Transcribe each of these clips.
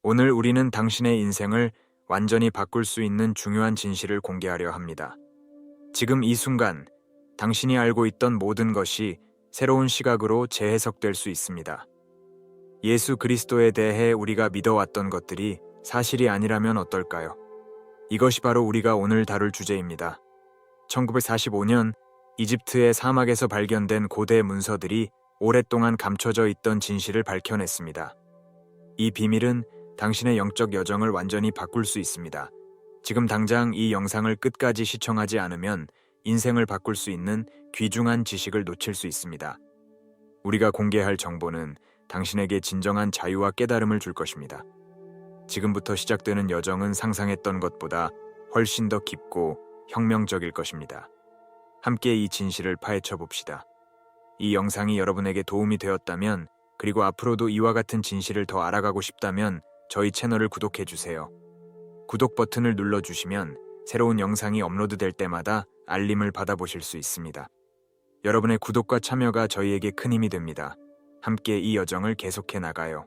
오늘 우리는 당신의 인생을 완전히 바꿀 수 있는 중요한 진실을 공개하려 합니다. 지금 이 순간, 당신이 알고 있던 모든 것이 새로운 시각으로 재해석될 수 있습니다. 예수 그리스도에 대해 우리가 믿어왔던 것들이 사실이 아니라면 어떨까요? 이것이 바로 우리가 오늘 다룰 주제입니다. 1945년 이집트의 사막에서 발견된 고대 문서들이 오랫동안 감춰져 있던 진실을 밝혀냈습니다. 이 비밀은 당신의 영적 여정을 완전히 바꿀 수 있습니다. 지금 당장 이 영상을 끝까지 시청하지 않으면 인생을 바꿀 수 있는 귀중한 지식을 놓칠 수 있습니다. 우리가 공개할 정보는 당신에게 진정한 자유와 깨달음을 줄 것입니다. 지금부터 시작되는 여정은 상상했던 것보다 훨씬 더 깊고 혁명적일 것입니다. 함께 이 진실을 파헤쳐 봅시다. 이 영상이 여러분에게 도움이 되었다면, 그리고 앞으로도 이와 같은 진실을 더 알아가고 싶다면 저희 채널을 구독해 주세요. 구독 버튼을 눌러주시면 새로운 영상이 업로드될 때마다 알림을 받아보실 수 있습니다. 여러분의 구독과 참여가 저희에게 큰 힘이 됩니다. 함께 이 여정을 계속해 나가요.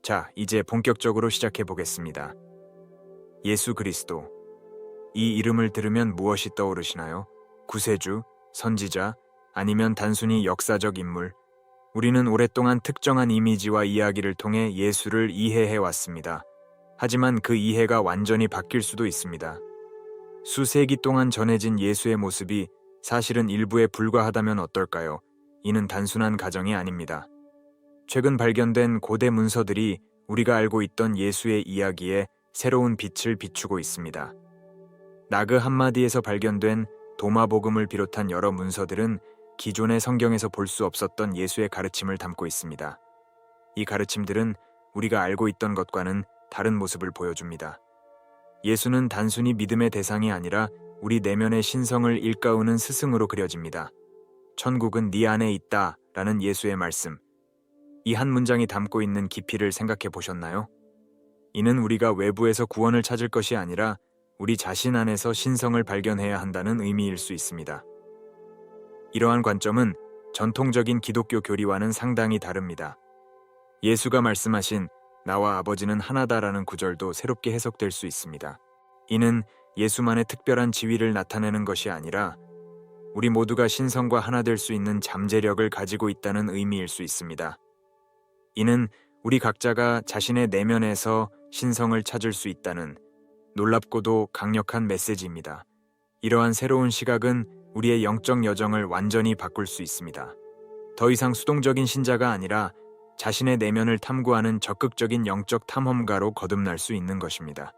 자, 이제 본격적으로 시작해 보겠습니다. 예수 그리스도. 이 이름을 들으면 무엇이 떠오르시나요? 구세주, 선지자, 아니면 단순히 역사적 인물? 우리는 오랫동안 특정한 이미지와 이야기를 통해 예수를 이해해 왔습니다. 하지만 그 이해가 완전히 바뀔 수도 있습니다. 수세기 동안 전해진 예수의 모습이 사실은 일부에 불과하다면 어떨까요? 이는 단순한 가정이 아닙니다. 최근 발견된 고대 문서들이 우리가 알고 있던 예수의 이야기에 새로운 빛을 비추고 있습니다. 나그 함마디에서 발견된 도마복음을 비롯한 여러 문서들은 기존의 성경에서 볼 수 없었던 예수의 가르침을 담고 있습니다. 이 가르침들은 우리가 알고 있던 것과는 다른 모습을 보여줍니다. 예수는 단순히 믿음의 대상이 아니라 우리 내면의 신성을 일깨우는 스승으로 그려집니다. 천국은 네 안에 있다 라는 예수의 말씀. 이 한 문장이 담고 있는 깊이를 생각해 보셨나요? 이는 우리가 외부에서 구원을 찾을 것이 아니라 우리 자신 안에서 신성을 발견해야 한다는 의미일 수 있습니다. 이러한 관점은 전통적인 기독교 교리와는 상당히 다릅니다. 예수가 말씀하신 나와 아버지는 하나다라는 구절도 새롭게 해석될 수 있습니다. 이는 예수만의 특별한 지위를 나타내는 것이 아니라 우리 모두가 신성과 하나 될 수 있는 잠재력을 가지고 있다는 의미일 수 있습니다. 이는 우리 각자가 자신의 내면에서 신성을 찾을 수 있다는 놀랍고도 강력한 메시지입니다. 이러한 새로운 시각은 우리의 영적 여정을 완전히 바꿀 수 있습니다. 더 이상 수동적인 신자가 아니라 자신의 내면을 탐구하는 적극적인 영적 탐험가로 거듭날 수 있는 것입니다.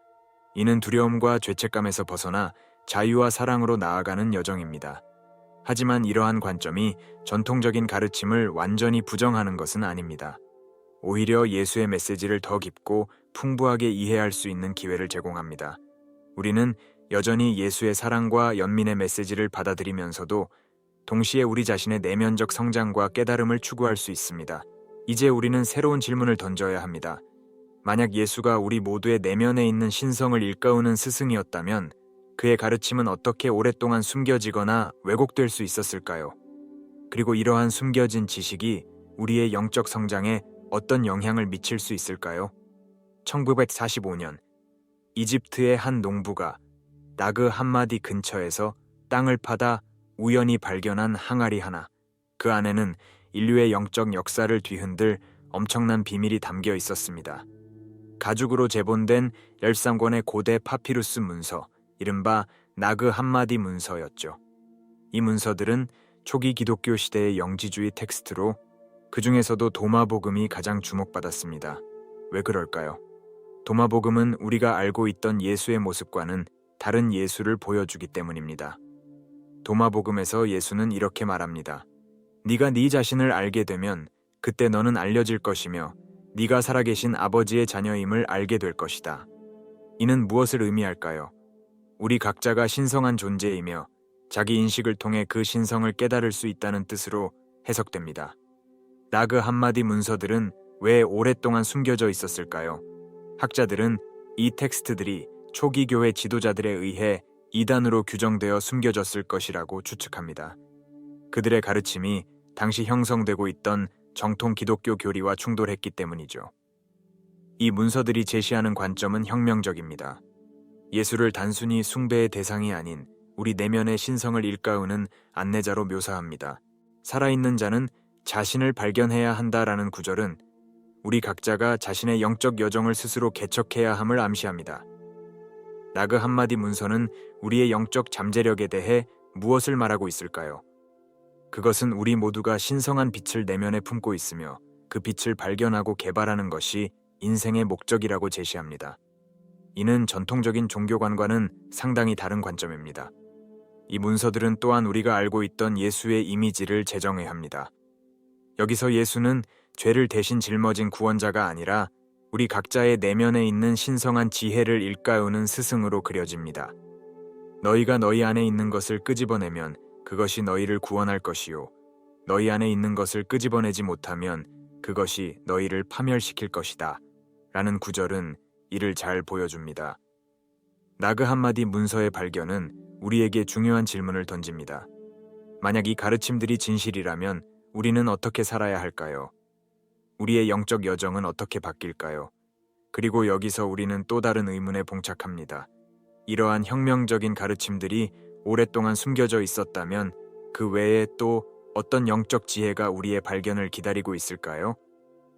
이는 두려움과 죄책감에서 벗어나 자유와 사랑으로 나아가는 여정입니다. 하지만 이러한 관점이 전통적인 가르침을 완전히 부정하는 것은 아닙니다. 오히려 예수의 메시지를 더 깊고 풍부하게 이해할 수 있는 기회를 제공합니다. 우리는 여전히 예수의 사랑과 연민의 메시지를 받아들이면서도 동시에 우리 자신의 내면적 성장과 깨달음을 추구할 수 있습니다. 이제 우리는 새로운 질문을 던져야 합니다. 만약 예수가 우리 모두의 내면에 있는 신성을 일깨우는 스승이었다면 그의 가르침은 어떻게 오랫동안 숨겨지거나 왜곡될 수 있었을까요? 그리고 이러한 숨겨진 지식이 우리의 영적 성장에 어떤 영향을 미칠 수 있을까요? 1945년 이집트의 한 농부가 나그 함마디 근처에서 땅을 파다 우연히 발견한 항아리 하나. 그 안에는 인류의 영적 역사를 뒤흔들 엄청난 비밀이 담겨 있었습니다. 가죽으로 제본된 13권의 고대 파피루스 문서, 이른바 나그 함마디 문서였죠. 이 문서들은 초기 기독교 시대의 영지주의 텍스트로 그 중에서도 도마복음이 가장 주목받았습니다. 왜 그럴까요? 도마복음은 우리가 알고 있던 예수의 모습과는 다른 예수를 보여주기 때문입니다. 도마복음에서 예수는 이렇게 말합니다. 네가 네 자신을 알게 되면 그때 너는 알려질 것이며 네가 살아계신 아버지의 자녀임을 알게 될 것이다. 이는 무엇을 의미할까요? 우리 각자가 신성한 존재이며 자기 인식을 통해 그 신성을 깨달을 수 있다는 뜻으로 해석됩니다. 나그 함마디 문서들은 왜 오랫동안 숨겨져 있었을까요? 학자들은 이 텍스트들이 초기 교회 지도자들에 의해 이단으로 규정되어 숨겨졌을 것이라고 추측합니다. 그들의 가르침이 당시 형성되고 있던 정통 기독교 교리와 충돌했기 때문이죠. 이 문서들이 제시하는 관점은 혁명적입니다. 예수를 단순히 숭배의 대상이 아닌 우리 내면의 신성을 일깨우는 안내자로 묘사합니다. 살아있는 자는 자신을 발견해야 한다라는 구절은 우리 각자가 자신의 영적 여정을 스스로 개척해야 함을 암시합니다. 나그 한마디 문서는 우리의 영적 잠재력에 대해 무엇을 말하고 있을까요? 그것은 우리 모두가 신성한 빛을 내면에 품고 있으며 그 빛을 발견하고 개발하는 것이 인생의 목적이라고 제시합니다. 이는 전통적인 종교관과는 상당히 다른 관점입니다. 이 문서들은 또한 우리가 알고 있던 예수의 이미지를 재정의합니다. 여기서 예수는 죄를 대신 짊어진 구원자가 아니라 우리 각자의 내면에 있는 신성한 지혜를 일깨우는 스승으로 그려집니다. 너희가 너희 안에 있는 것을 끄집어내면 그것이 너희를 구원할 것이요. 너희 안에 있는 것을 끄집어내지 못하면 그것이 너희를 파멸시킬 것이다. 라는 구절은 이를 잘 보여줍니다. 나그 한마디 문서의 발견은 우리에게 중요한 질문을 던집니다. 만약 이 가르침들이 진실이라면 우리는 어떻게 살아야 할까요? 우리의 영적 여정은 어떻게 바뀔까요? 그리고 여기서 우리는 또 다른 의문에 봉착합니다. 이러한 혁명적인 가르침들이 오랫동안 숨겨져 있었다면 그 외에 또 어떤 영적 지혜가 우리의 발견을 기다리고 있을까요?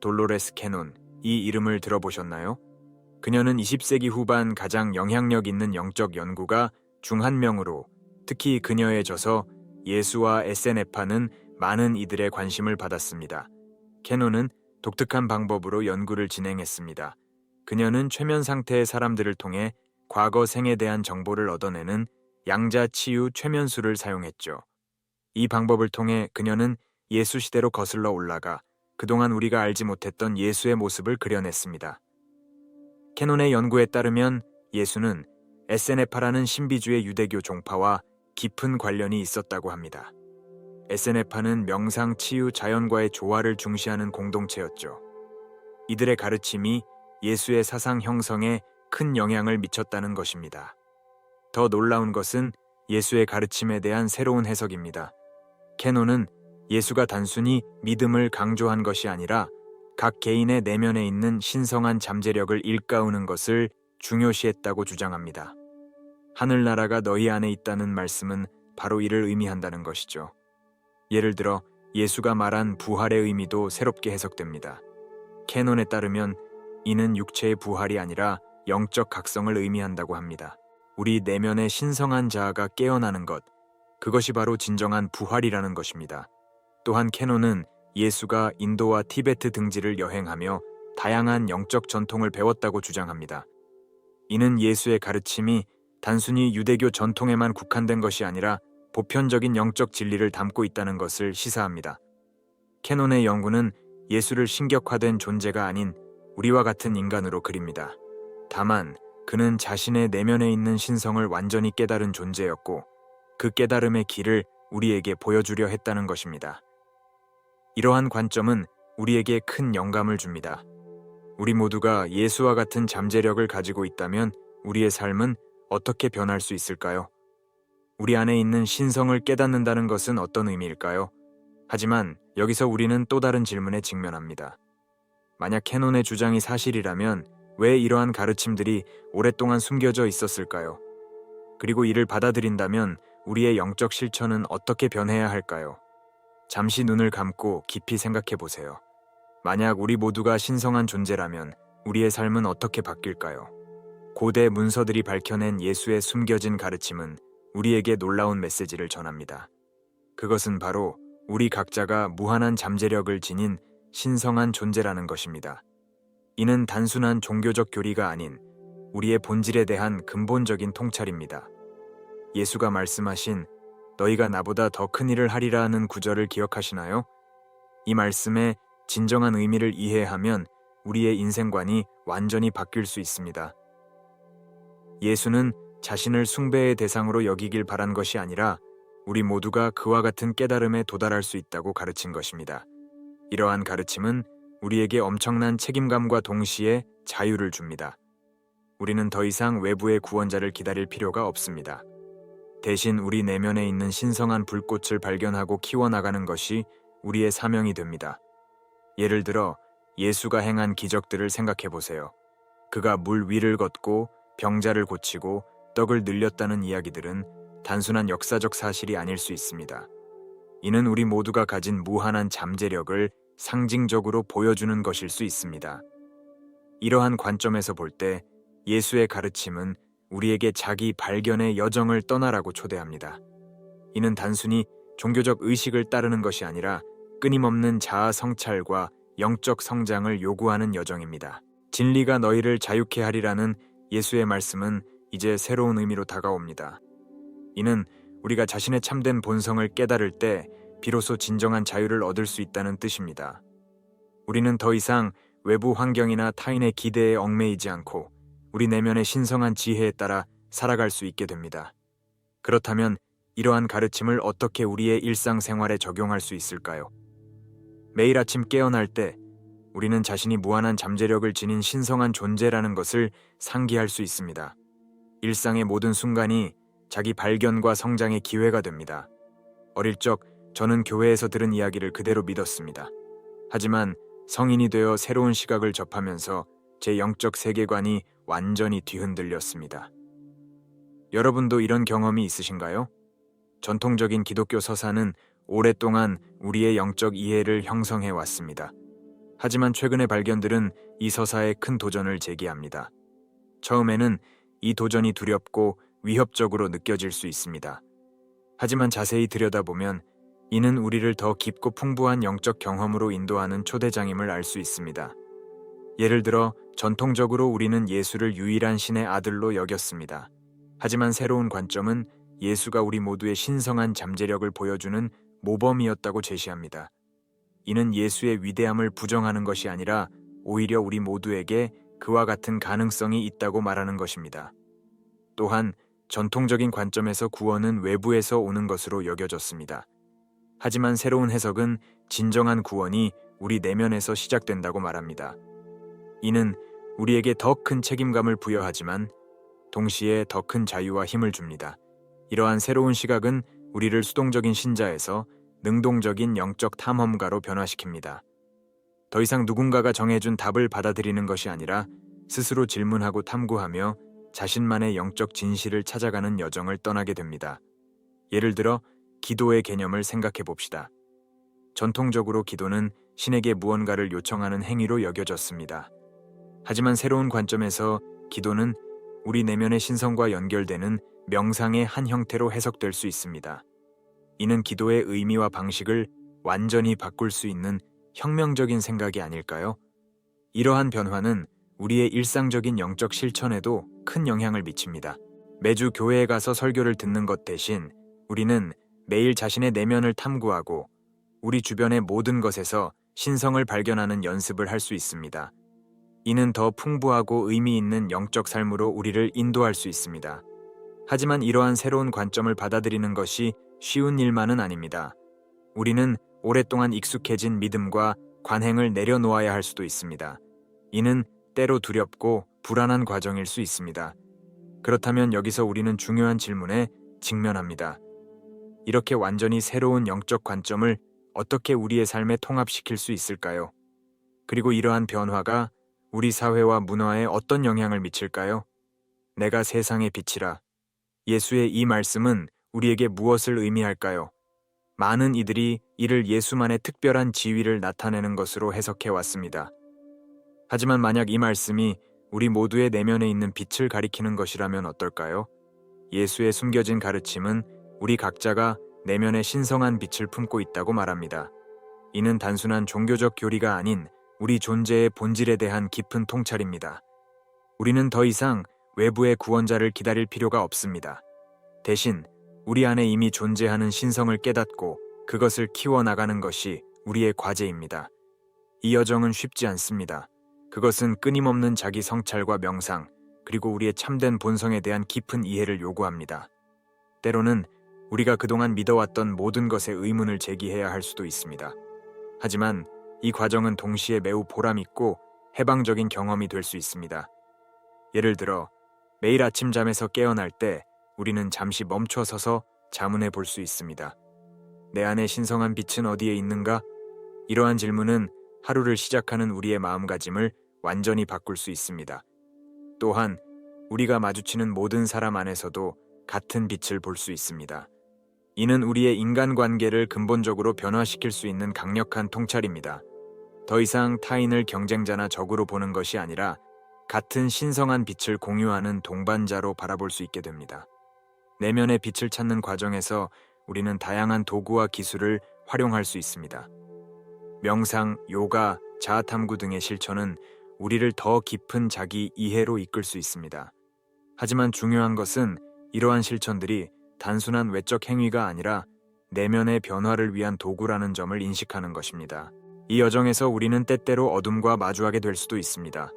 돌로레스 캐논, 이 이름을 들어보셨나요? 그녀는 20세기 후반 가장 영향력 있는 영적 연구가 중 한 명으로 특히 그녀의 저서 예수와 에세네파는 많은 이들의 관심을 받았습니다. 캐논은 독특한 방법으로 연구를 진행했습니다. 그녀는 최면 상태의 사람들을 통해 과거 생에 대한 정보를 얻어내는 양자치유 최면술을 사용했죠. 이 방법을 통해 그녀는 예수 시대로 거슬러 올라가 그동안 우리가 알지 못했던 예수의 모습을 그려냈습니다. 캐논의 연구에 따르면 예수는 에세네파라는 신비주의 유대교 종파와 깊은 관련이 있었다고 합니다. 에세네파는 명상, 치유, 자연과의 조화를 중시하는 공동체였죠. 이들의 가르침이 예수의 사상 형성에 큰 영향을 미쳤다는 것입니다. 더 놀라운 것은 예수의 가르침에 대한 새로운 해석입니다. 캐논은 예수가 단순히 믿음을 강조한 것이 아니라 각 개인의 내면에 있는 신성한 잠재력을 일깨우는 것을 중요시했다고 주장합니다. 하늘나라가 너희 안에 있다는 말씀은 바로 이를 의미한다는 것이죠. 예를 들어 예수가 말한 부활의 의미도 새롭게 해석됩니다. 캐논에 따르면 이는 육체의 부활이 아니라 영적 각성을 의미한다고 합니다. 우리 내면의 신성한 자아가 깨어나는 것, 그것이 바로 진정한 부활이라는 것입니다. 또한 캐논은 예수가 인도와 티베트 등지를 여행하며 다양한 영적 전통을 배웠다고 주장합니다. 이는 예수의 가르침이 단순히 유대교 전통에만 국한된 것이 아니라 보편적인 영적 진리를 담고 있다는 것을 시사합니다. 캐논의 연구는 예수를 신격화된 존재가 아닌 우리와 같은 인간으로 그립니다. 다만 그는 자신의 내면에 있는 신성을 완전히 깨달은 존재였고 그 깨달음의 길을 우리에게 보여주려 했다는 것입니다. 이러한 관점은 우리에게 큰 영감을 줍니다. 우리 모두가 예수와 같은 잠재력을 가지고 있다면 우리의 삶은 어떻게 변할 수 있을까요? 우리 안에 있는 신성을 깨닫는다는 것은 어떤 의미일까요? 하지만 여기서 우리는 또 다른 질문에 직면합니다. 만약 캐논의 주장이 사실이라면 왜 이러한 가르침들이 오랫동안 숨겨져 있었을까요? 그리고 이를 받아들인다면 우리의 영적 실천은 어떻게 변해야 할까요? 잠시 눈을 감고 깊이 생각해 보세요. 만약 우리 모두가 신성한 존재라면 우리의 삶은 어떻게 바뀔까요? 고대 문서들이 밝혀낸 예수의 숨겨진 가르침은 우리에게 놀라운 메시지를 전합니다. 그것은 바로 우리 각자가 무한한 잠재력을 지닌 신성한 존재라는 것입니다. 이는 단순한 종교적 교리가 아닌 우리의 본질에 대한 근본적인 통찰입니다. 예수가 말씀하신 너희가 나보다 더 큰 일을 하리라 하는 구절을 기억하시나요? 이 말씀의 진정한 의미를 이해하면 우리의 인생관이 완전히 바뀔 수 있습니다. 예수는 자신을 숭배의 대상으로 여기길 바란 것이 아니라 우리 모두가 그와 같은 깨달음에 도달할 수 있다고 가르친 것입니다. 이러한 가르침은 우리에게 엄청난 책임감과 동시에 자유를 줍니다. 우리는 더 이상 외부의 구원자를 기다릴 필요가 없습니다. 대신 우리 내면에 있는 신성한 불꽃을 발견하고 키워나가는 것이 우리의 사명이 됩니다. 예를 들어 예수가 행한 기적들을 생각해 보세요. 그가 물 위를 걷고 병자를 고치고 떡을 늘렸다는 이야기들은 단순한 역사적 사실이 아닐 수 있습니다. 이는 우리 모두가 가진 무한한 잠재력을 상징적으로 보여주는 것일 수 있습니다. 이러한 관점에서 볼 때 예수의 가르침은 우리에게 자기 발견의 여정을 떠나라고 초대합니다. 이는 단순히 종교적 의식을 따르는 것이 아니라 끊임없는 자아 성찰과 영적 성장을 요구하는 여정입니다. 진리가 너희를 자유케 하리라는 예수의 말씀은 이제 새로운 의미로 다가옵니다. 이는 우리가 자신의 참된 본성을 깨달을 때 비로소 진정한 자유를 얻을 수 있다는 뜻입니다. 우리는 더 이상 외부 환경이나 타인의 기대에 얽매이지 않고 우리 내면의 신성한 지혜에 따라 살아갈 수 있게 됩니다. 그렇다면 이러한 가르침을 어떻게 우리의 일상생활에 적용할 수 있을까요? 매일 아침 깨어날 때 우리는 자신이 무한한 잠재력을 지닌 신성한 존재라는 것을 상기할 수 있습니다. 일상의 모든 순간이 자기 발견과 성장의 기회가 됩니다. 어릴 적 저는 교회에서 들은 이야기를 그대로 믿었습니다. 하지만 성인이 되어 새로운 시각을 접하면서 제 영적 세계관이 완전히 뒤흔들렸습니다. 여러분도 이런 경험이 있으신가요? 전통적인 기독교 서사는 오랫동안 우리의 영적 이해를 형성해 왔습니다. 하지만 최근의 발견들은 이 서사에 큰 도전을 제기합니다. 처음에는 이 도전이 두렵고 위협적으로 느껴질 수 있습니다. 하지만 자세히 들여다보면 이는 우리를 더 깊고 풍부한 영적 경험으로 인도하는 초대장임을 알 수 있습니다. 예를 들어 전통적으로 우리는 예수를 유일한 신의 아들로 여겼습니다. 하지만 새로운 관점은 예수가 우리 모두의 신성한 잠재력을 보여주는 모범이었다고 제시합니다. 이는 예수의 위대함을 부정하는 것이 아니라 오히려 우리 모두에게 그와 같은 가능성이 있다고 말하는 것입니다. 또한 전통적인 관점에서 구원은 외부에서 오는 것으로 여겨졌습니다. 하지만 새로운 해석은 진정한 구원이 우리 내면에서 시작된다고 말합니다. 이는 우리에게 더 큰 책임감을 부여하지만 동시에 더 큰 자유와 힘을 줍니다. 이러한 새로운 시각은 우리를 수동적인 신자에서 능동적인 영적 탐험가로 변화시킵니다. 더 이상 누군가가 정해준 답을 받아들이는 것이 아니라 스스로 질문하고 탐구하며 자신만의 영적 진실을 찾아가는 여정을 떠나게 됩니다. 예를 들어 기도의 개념을 생각해 봅시다. 전통적으로 기도는 신에게 무언가를 요청하는 행위로 여겨졌습니다. 하지만 새로운 관점에서 기도는 우리 내면의 신성과 연결되는 명상의 한 형태로 해석될 수 있습니다. 이는 기도의 의미와 방식을 완전히 바꿀 수 있는 혁명적인 생각이 아닐까요? 이러한 변화는 우리의 일상적인 영적 실천에도 큰 영향을 미칩니다. 매주 교회에 가서 설교를 듣는 것 대신 우리는 매일 자신의 내면을 탐구하고 우리 주변의 모든 것에서 신성을 발견하는 연습을 할 수 있습니다. 이는 더 풍부하고 의미 있는 영적 삶으로 우리를 인도할 수 있습니다. 하지만 이러한 새로운 관점을 받아들이는 것이 쉬운 일만은 아닙니다. 우리는 오랫동안 익숙해진 믿음과 관행을 내려놓아야 할 수도 있습니다. 이는 때로 두렵고 불안한 과정일 수 있습니다. 그렇다면 여기서 우리는 중요한 질문에 직면합니다. 이렇게 완전히 새로운 영적 관점을 어떻게 우리의 삶에 통합시킬 수 있을까요? 그리고 이러한 변화가 우리 사회와 문화에 어떤 영향을 미칠까요? 내가 세상의 빛이라. 예수의 이 말씀은 우리에게 무엇을 의미할까요? 많은 이들이 이를 예수만의 특별한 지위를 나타내는 것으로 해석해 왔습니다. 하지만 만약 이 말씀이 우리 모두의 내면에 있는 빛을 가리키는 것이라면 어떨까요? 예수의 숨겨진 가르침은 우리 각자가 내면의 신성한 빛을 품고 있다고 말합니다. 이는 단순한 종교적 교리가 아닌 우리 존재의 본질에 대한 깊은 통찰입니다. 우리는 더 이상 외부의 구원자를 기다릴 필요가 없습니다. 대신 우리 안에 이미 존재하는 신성을 깨닫고 그것을 키워나가는 것이 우리의 과제입니다. 이 여정은 쉽지 않습니다. 그것은 끊임없는 자기 성찰과 명상, 그리고 우리의 참된 본성에 대한 깊은 이해를 요구합니다. 때로는 우리가 그동안 믿어왔던 모든 것에 의문을 제기해야 할 수도 있습니다. 하지만 이 과정은 동시에 매우 보람있고 해방적인 경험이 될 수 있습니다. 예를 들어 매일 아침 잠에서 깨어날 때 우리는 잠시 멈춰서서 자문해 볼 수 있습니다. 내 안의 신성한 빛은 어디에 있는가? 이러한 질문은 하루를 시작하는 우리의 마음가짐을 완전히 바꿀 수 있습니다. 또한 우리가 마주치는 모든 사람 안에서도 같은 빛을 볼 수 있습니다. 이는 우리의 인간관계를 근본적으로 변화시킬 수 있는 강력한 통찰입니다. 더 이상 타인을 경쟁자나 적으로 보는 것이 아니라 같은 신성한 빛을 공유하는 동반자로 바라볼 수 있게 됩니다. 내면의 빛을 찾는 과정에서 우리는 다양한 도구와 기술을 활용할 수 있습니다. 명상, 요가, 자아탐구 등의 실천은 우리를 더 깊은 자기 이해로 이끌 수 있습니다. 하지만 중요한 것은 이러한 실천들이 단순한 외적 행위가 아니라 내면의 변화를 위한 도구라는 점을 인식하는 것입니다. 이 여정에서 우리는 때때로 어둠과 마주하게 될 수도 있습니다.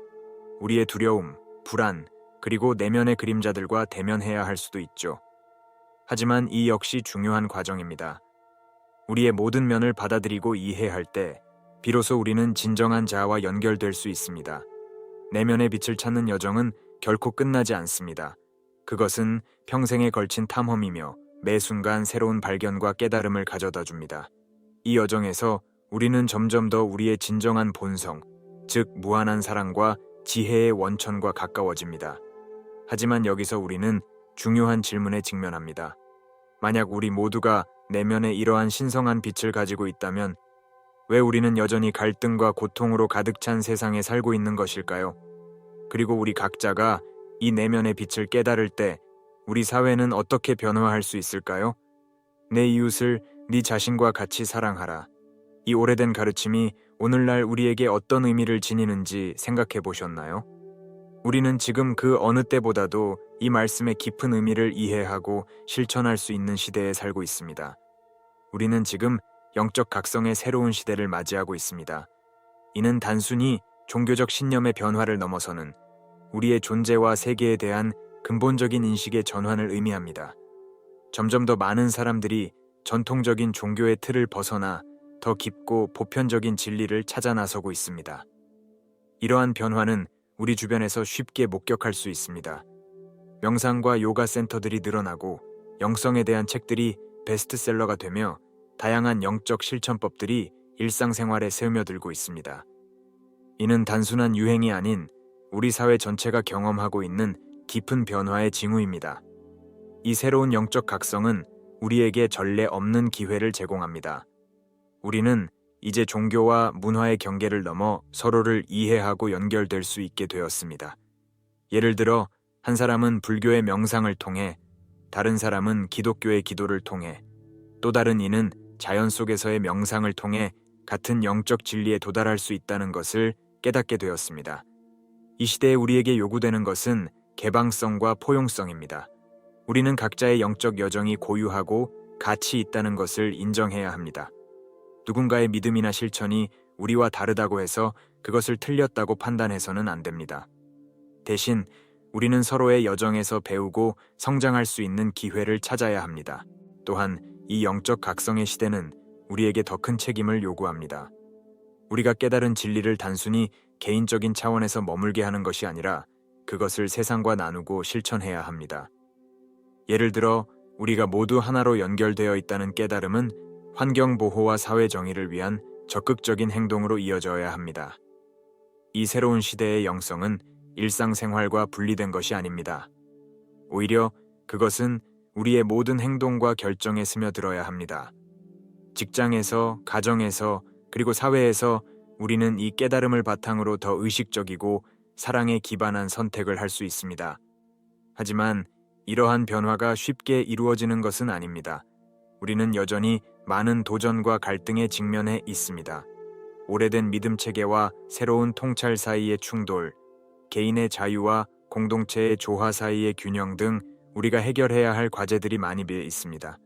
우리의 두려움, 불안, 그리고 내면의 그림자들과 대면해야 할 수도 있죠. 하지만 이 역시 중요한 과정입니다. 우리의 모든 면을 받아들이고 이해할 때 비로소 우리는 진정한 자아와 연결될 수 있습니다. 내면의 빛을 찾는 여정은 결코 끝나지 않습니다. 그것은 평생에 걸친 탐험이며 매 순간 새로운 발견과 깨달음을 가져다 줍니다. 이 여정에서 우리는 점점 더 우리의 진정한 본성, 즉 무한한 사랑과 지혜의 원천과 가까워집니다. 하지만 여기서 우리는 중요한 질문에 직면합니다. 만약 우리 모두가 내면에 이러한 신성한 빛을 가지고 있다면 왜 우리는 여전히 갈등과 고통으로 가득 찬 세상에 살고 있는 것일까요? 그리고 우리 각자가 이 내면의 빛을 깨달을 때 우리 사회는 어떻게 변화할 수 있을까요? 내 이웃을 네 자신과 같이 사랑하라. 이 오래된 가르침이 오늘날 우리에게 어떤 의미를 지니는지 생각해 보셨나요? 우리는 지금 그 어느 때보다도 이 말씀의 깊은 의미를 이해하고 실천할 수 있는 시대에 살고 있습니다. 우리는 지금 영적 각성의 새로운 시대를 맞이하고 있습니다. 이는 단순히 종교적 신념의 변화를 넘어서는 우리의 존재와 세계에 대한 근본적인 인식의 전환을 의미합니다. 점점 더 많은 사람들이 전통적인 종교의 틀을 벗어나 더 깊고 보편적인 진리를 찾아 나서고 있습니다. 이러한 변화는 우리 주변에서 쉽게 목격할 수 있습니다. 명상과 요가 센터들이 늘어나고 영성에 대한 책들이 베스트셀러가 되며 다양한 영적 실천법들이 일상생활에 스며들고 있습니다. 이는 단순한 유행이 아닌 우리 사회 전체가 경험하고 있는 깊은 변화의 징후입니다. 이 새로운 영적 각성은 우리에게 전례 없는 기회를 제공합니다. 우리는 이제 종교와 문화의 경계를 넘어 서로를 이해하고 연결될 수 있게 되었습니다. 예를 들어 한 사람은 불교의 명상을 통해, 다른 사람은 기독교의 기도를 통해, 또 다른 이는 자연 속에서의 명상을 통해 같은 영적 진리에 도달할 수 있다는 것을 깨닫게 되었습니다. 이 시대에 우리에게 요구되는 것은 개방성과 포용성입니다. 우리는 각자의 영적 여정이 고유하고 가치 있다는 것을 인정해야 합니다. 누군가의 믿음이나 실천이 우리와 다르다고 해서 그것을 틀렸다고 판단해서는 안 됩니다. 대신 우리는 서로의 여정에서 배우고 성장할 수 있는 기회를 찾아야 합니다. 또한 이 영적 각성의 시대는 우리에게 더 큰 책임을 요구합니다. 우리가 깨달은 진리를 단순히 개인적인 차원에서 머물게 하는 것이 아니라 그것을 세상과 나누고 실천해야 합니다. 예를 들어 우리가 모두 하나로 연결되어 있다는 깨달음은 환경 보호와 사회 정의를 위한 적극적인 행동으로 이어져야 합니다. 이 새로운 시대의 영성은 일상생활과 분리된 것이 아닙니다. 오히려 그것은 우리의 모든 행동과 결정에 스며들어야 합니다. 직장에서, 가정에서, 그리고 사회에서 우리는 이 깨달음을 바탕으로 더 의식적이고 사랑에 기반한 선택을 할 수 있습니다. 하지만 이러한 변화가 쉽게 이루어지는 것은 아닙니다. 우리는 여전히 많은 도전과 갈등에 직면해 있습니다. 오래된 믿음 체계와 새로운 통찰 사이의 충돌, 개인의 자유와 공동체의 조화 사이의 균형 등 우리가 해결해야 할 과제들이 많이 있습니다.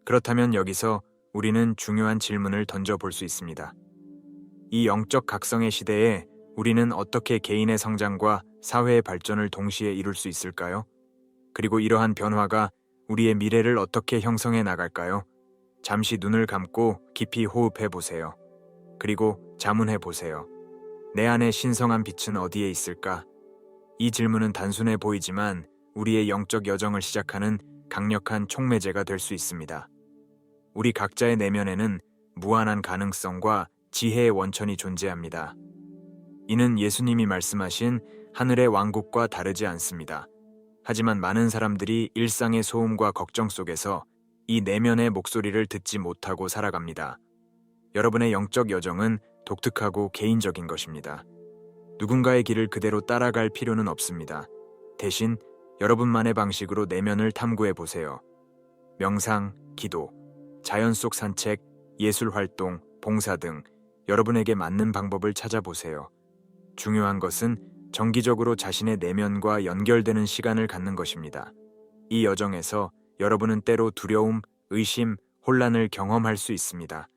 그렇다면 여기서 우리는 중요한 질문을 던져볼 수 있습니다. 이 영적 각성의 시대에 우리는 어떻게 개인의 성장과 사회의 발전을 동시에 이룰 수 있을까요? 그리고 이러한 변화가 우리의 미래를 어떻게 형성해 나갈까요? 잠시 눈을 감고 깊이 호흡해 보세요. 그리고 자문해 보세요. 내 안의 신성한 빛은 어디에 있을까? 이 질문은 단순해 보이지만 우리의 영적 여정을 시작하는 강력한 촉매제가 될 수 있습니다. 우리 각자의 내면에는 무한한 가능성과 지혜의 원천이 존재합니다. 이는 예수님이 말씀하신 하늘의 왕국과 다르지 않습니다. 하지만 많은 사람들이 일상의 소음과 걱정 속에서 이 내면의 목소리를 듣지 못하고 살아갑니다. 여러분의 영적 여정은 독특하고 개인적인 것입니다. 누군가의 길을 그대로 따라갈 필요는 없습니다. 대신 여러분만의 방식으로 내면을 탐구해 보세요. 명상, 기도, 자연 속 산책, 예술 활동, 봉사 등 여러분에게 맞는 방법을 찾아보세요. 중요한 것은 정기적으로 자신의 내면과 연결되는 시간을 갖는 것입니다. 이 여정에서 여러분은 때로 두려움, 의심, 혼란을 경험할 수 있습니다.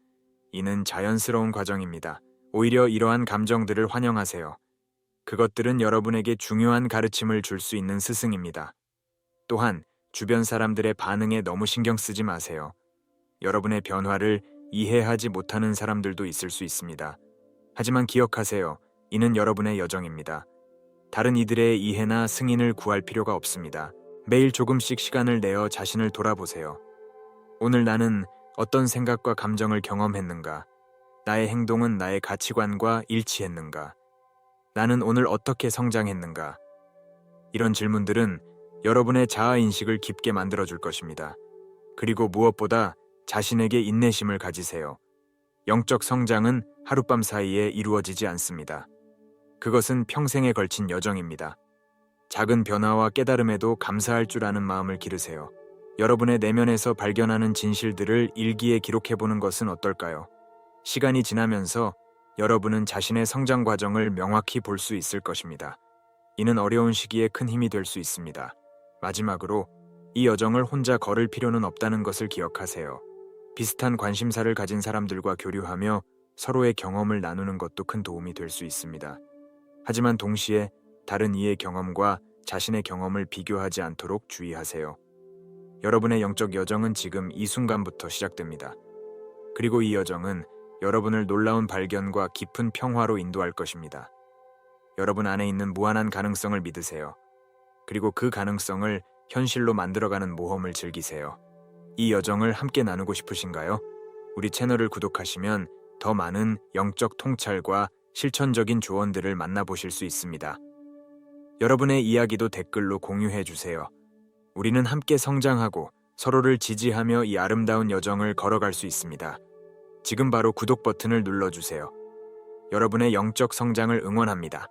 이는 자연스러운 과정입니다. 오히려 이러한 감정들을 환영하세요. 그것들은 여러분에게 중요한 가르침을 줄 수 있는 스승입니다. 또한 주변 사람들의 반응에 너무 신경 쓰지 마세요. 여러분의 변화를 이해하지 못하는 사람들도 있을 수 있습니다. 하지만 기억하세요. 이는 여러분의 여정입니다. 다른 이들의 이해나 승인을 구할 필요가 없습니다. 매일 조금씩 시간을 내어 자신을 돌아보세요. 오늘 나는 어떤 생각과 감정을 경험했는가? 나의 행동은 나의 가치관과 일치했는가? 나는 오늘 어떻게 성장했는가? 이런 질문들은 여러분의 자아인식을 깊게 만들어줄 것입니다. 그리고 무엇보다 자신에게 인내심을 가지세요. 영적 성장은 하룻밤 사이에 이루어지지 않습니다. 그것은 평생에 걸친 여정입니다. 작은 변화와 깨달음에도 감사할 줄 아는 마음을 기르세요. 여러분의 내면에서 발견하는 진실들을 일기에 기록해보는 것은 어떨까요? 시간이 지나면서 여러분은 자신의 성장 과정을 명확히 볼 수 있을 것입니다. 이는 어려운 시기에 큰 힘이 될 수 있습니다. 마지막으로 이 여정을 혼자 걸을 필요는 없다는 것을 기억하세요. 비슷한 관심사를 가진 사람들과 교류하며 서로의 경험을 나누는 것도 큰 도움이 될 수 있습니다. 하지만 동시에 다른 이의 경험과 자신의 경험을 비교하지 않도록 주의하세요. 여러분의 영적 여정은 지금 이 순간부터 시작됩니다. 그리고 이 여정은 여러분을 놀라운 발견과 깊은 평화로 인도할 것입니다. 여러분 안에 있는 무한한 가능성을 믿으세요. 그리고 그 가능성을 현실로 만들어가는 모험을 즐기세요. 이 여정을 함께 나누고 싶으신가요? 우리 채널을 구독하시면 더 많은 영적 통찰과 실천적인 조언들을 만나보실 수 있습니다. 여러분의 이야기도 댓글로 공유해 주세요. 우리는 함께 성장하고 서로를 지지하며 이 아름다운 여정을 걸어갈 수 있습니다. 지금 바로 구독 버튼을 눌러주세요. 여러분의 영적 성장을 응원합니다.